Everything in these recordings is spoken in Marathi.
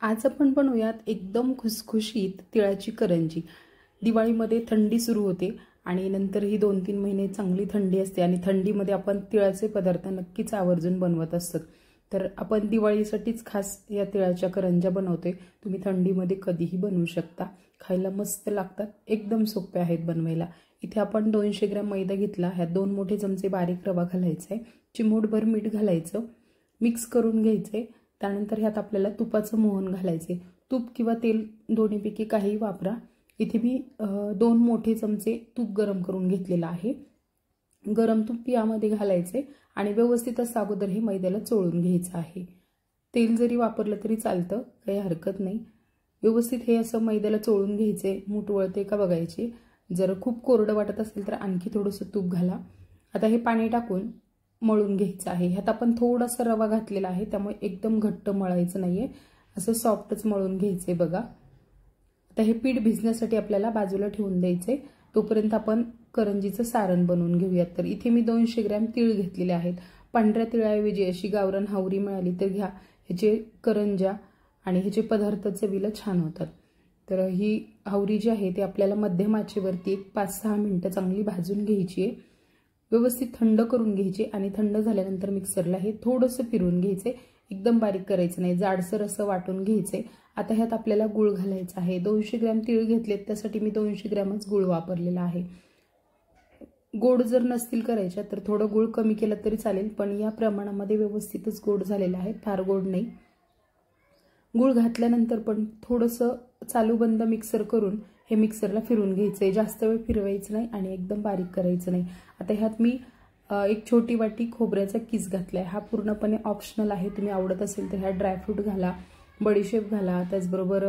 आज आपण बनवूयात एकदम खुसखुशीत तिळाची करंजी। दिवाळीमध्ये थंडी सुरू होते आणि नंतर ही 2-3 महिने चांगली थंडी असते आणि थंडीमध्ये आपण तिळाचे पदार्थ नक्कीच आवर्जून बनवत असतो। तर आपण दिवाळीसाठीच खास या तिळाच्या करंज्या बनवतोय। तुम्ही थंडीमध्ये कधीही बनवू शकता, खायला मस्त लागतात, एकदम सोपे आहेत बनवायला। इथे आपण 200 ग्रॅम मैदा घेतला, ह्यात 2 मोठे चमचे बारीक रवा घालायचा आहे, चिमूटभर मीठ घालायचं, मिक्स करून घ्यायचे। त्यानंतर ह्यात आपल्याला तुपाचं मोहन घालायचे, तूप किंवा तेल दोन्हीपैकी काही वापरा। इथे मी 2 मोठे चमचे तूप गरम करून घेतलेला आहे। गरम तूप यामध्ये घालायचे आणि व्यवस्थित असं अगोदर हे मैद्याला चोळून घ्यायचं आहे। तेल जरी वापरलं तरी चालतं, काही हरकत नाही। व्यवस्थित हे असं मैद्याला चोळून घ्यायचे, मूठ वळते का बघायचे। जर खूप कोरडं वाटत असेल तर आणखी थोडंसं तूप घाला। आता हे पाणी टाकून मळून घ्यायचं आहे। ह्यात आपण थोडासा रवा घातलेला आहे, त्यामुळे एकदम घट्ट मळायचं नाहीये, असं सॉफ्टच मळून घ्यायचे बघा। आता हे पीठ भिजण्यासाठी आपल्याला बाजूला ठेवून द्यायचे, तोपर्यंत आपण करंजीचं सारण बनवून घेऊयात। तर इथे मी 200 ग्रॅम तीळ घेतलेले आहेत। पांढऱ्या तिळाऐवजी अशी गावरान हावरी मिळाली तर घ्या, ह्याचे करंज्या आणि ह्याचे पदार्थ चवीला छान होतात। तर ही हावरी जी आहे ती आपल्याला मध्यम आचेवरती 5-6 मिनिटं चांगली भाजून घ्यायची आहे, व्यवस्थित थंड करून घ्यायची आणि थंड झाल्यानंतर मिक्सरला हे थोडंसं फिरवून घ्यायचे, एकदम बारीक करायचं नाही, जाडसर असं वाटून घ्यायचे। आता ह्यात आपल्याला गूळ घालायचा आहे। 200 ग्रॅम तीळ घेतलेत, त्यासाठी मी 200 ग्रॅमच गूळ वापरलेला आहे। गोड जर नसतील करायच्या तर थोडं गूळ कमी केलं तरी चालेल, पण या प्रमाणामध्ये व्यवस्थितच गोड झालेला आहे, फार गोड नाही। गूळ घातल्यानंतर पण थोडंसं चालू बंद मिक्सर करून हे मिक्सरला फिरवून घ्यायचंय, जास्त वेळ फिरवायचं नाही आणि एकदम बारीक करायचं नाही। आता ह्यात मी एक छोटी वाटी खोबऱ्याचा किस घातलाय, हा पूर्णपणे ऑप्शनल आहे, तुम्ही आवडत असेल तर ह्यात ड्रायफ्रूट घाला, बडीशेप घाला, त्याचबरोबर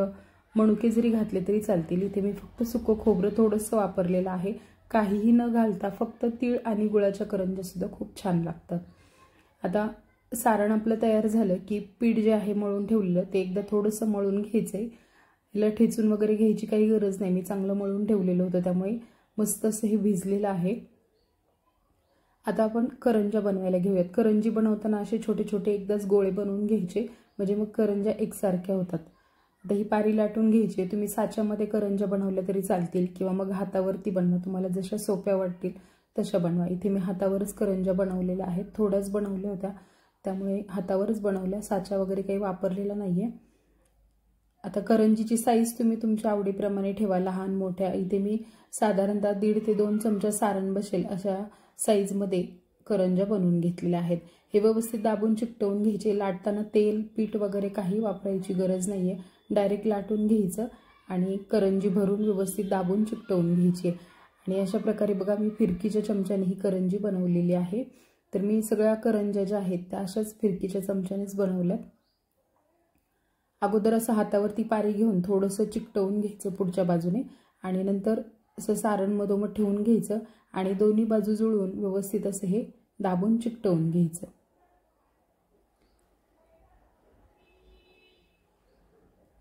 मनुके जरी घातले तरी चालतील। इथे मी फक्त सुकं खोबरं थोडंसं वापरलेलं आहे, काहीही न घालता फक्त तीळ आणि गुळाच्या करंज्या सुद्धा खूप छान लागतात। आता सारण आपलं तयार झालं की पीठ जे आहे मळून ठेवलेलं ते एकदा थोडंसं मळून घ्यायचंय। याला ठेचून वगैरे घ्यायची काही गरज नाही, मी चांगलं मळून ठेवलेलं होतं, त्यामुळे मस्त असं हे भिजलेलं आहे। आता आपण करंज्या बनवायला घेऊयात। करंजी बनवताना असे छोटे छोटे एकदाच गोळे बनवून घ्यायचे, म्हणजे मग करंज्या एकसारख्या होतात। आता ही पारी लाटून घ्यायची, तुम्ही साच्यामध्ये करंज्या बनवल्या तरी चालतील किंवा मग हातावरती बनवा, तुम्हाला जशा सोप्या वाटतील तशा बनवा। इथे मी हातावरच करंज्या बनवलेल्या आहेत, थोड्याच बनवल्या होत्या त्यामुळे हातावरच बनवल्या, साचा वगैरे काही वापरलेला नाहीये। आता करंजीची साईज तुम्ही तुमच्या आवडीप्रमाणे ठेवा, लहान मोठ्या। इथे मी साधारणतः 1.5 ते 2 चमचा सारण बसेल अशा साईजमध्ये करंज्या बनवून घेतलेल्या आहेत। हे व्यवस्थित दाबून चिकटवून घ्यायचे, लाटताना तेल पीठ वगैरे काही वापरायची गरज नाहीये, डायरेक्ट लाटून घ्यायचं आणि करंजी भरून व्यवस्थित दाबून चिकटवून घ्यायची। आणि अशा प्रकारे बघा मी फिरकीच्या चमच्याने ही करंजी बनवलेली आहे। तर मी सगळ्या करंज्या ज्या आहेत त्या अशाच फिरकीच्या चमच्यानेच बनवल्यात। अगोदर असं हातावरती पारी घेऊन थोडंसं चिकटवून घ्यायचं पुढच्या बाजूने आणि नंतर असं सारण मधोमध ठेवून घ्यायचं आणि दोन्ही बाजू जुळवून व्यवस्थित असं हे दाबून चिकटवून घ्यायचं।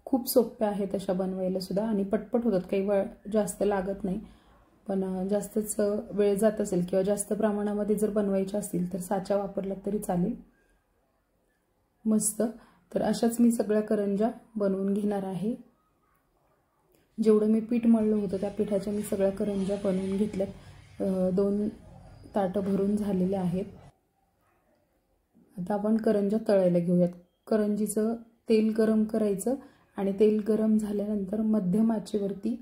खूप सोप्या आहेत अशा बनवायला सुद्धा आणि पटपट होतात, काही वेळ जास्त लागत नाही। पण जास्तच वेळ जात असेल किंवा जास्त प्रमाणामध्ये जर बनवायच्या असतील तर साचा वापरला तरी चालेल। मस्त, तर अशाच मी सगळ्या करंज्या बनवून घेणार आहे। जेवढं मी पीठ मळलं होतं त्या पिठाच्या मी सगळ्या करंज्या बनवून घेतल्यात, 2 ताटं भरून झालेले आहेत। आता आपण करंज्या तळायला घेऊयात। करंजीचं तेल गरम करायचं आणि तेल गरम झाल्यानंतर मध्यम आचेवरती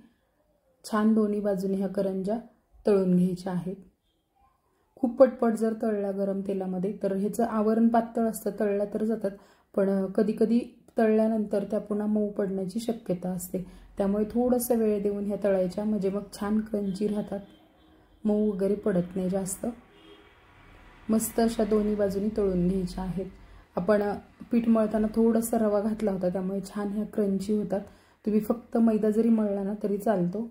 छान दोन्ही बाजूने ह्या करंज्या तळून घ्यायच्या आहेत। खूप पटपट जर तळल्या गरम तेलामध्ये तर ह्याचं आवरण पातळ असतं, तळल्या तर जातात, पण कधी कधी तळल्यानंतर त्या पुन्हा मऊ पडण्याची शक्यता असते, त्यामुळे थोडंसं वेळ देऊन ह्या तळायच्या, म्हणजे मग छान क्रंची राहतात, मऊ वगैरे पडत नाही जास्त। मस्त अशा दोन्ही बाजूनी तळून घ्यायच्या आहेत। आपण पीठ मळताना थोडासा रवा घातला होता, त्यामुळे छान ह्या क्रंची होतात। तुम्ही फक्त मैदा जरी मळला ना तरी चालतो।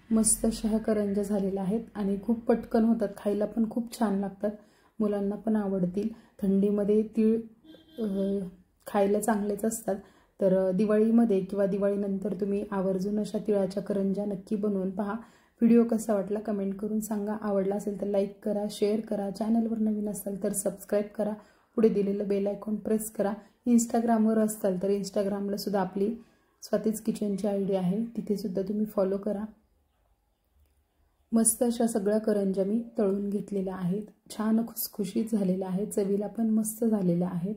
मस्त अशा ह्या करंज्या झालेल्या आहेत आणि खूप पटकन होतात, खायला पण खूप छान लागतात, मुलांना पण आवडतील। थंडीमध्ये तीळ खायला चांगलेच असतात, तर दिवाळीमध्ये किंवा दिवाळीनंतर तुम्ही आवर्जून अशा तिळाच्या करंज्या नक्की बनवून पहा। व्हिडिओ कसा वाटला कमेंट करून सांगा, आवडला असेल तर लाईक करा, शेअर करा, चॅनलवर नवीन असाल तर सबस्क्राईब करा, पुढे दिलेलं बेल आयकॉन प्रेस करा। इंस्टाग्रामवर असताल तर इंस्टाग्रामला सुद्धा आपली स्वातीज किचनची आयडी आहे, तिथे सुद्धा तुम्ही फॉलो करा. मस्त अशा सगळ्या करंज्या मी तळून घेतलेल्या आहेत. छान खुसखुशीत झालेल्या आहेत, चवीला पण मस्त झालेल्या आहेत.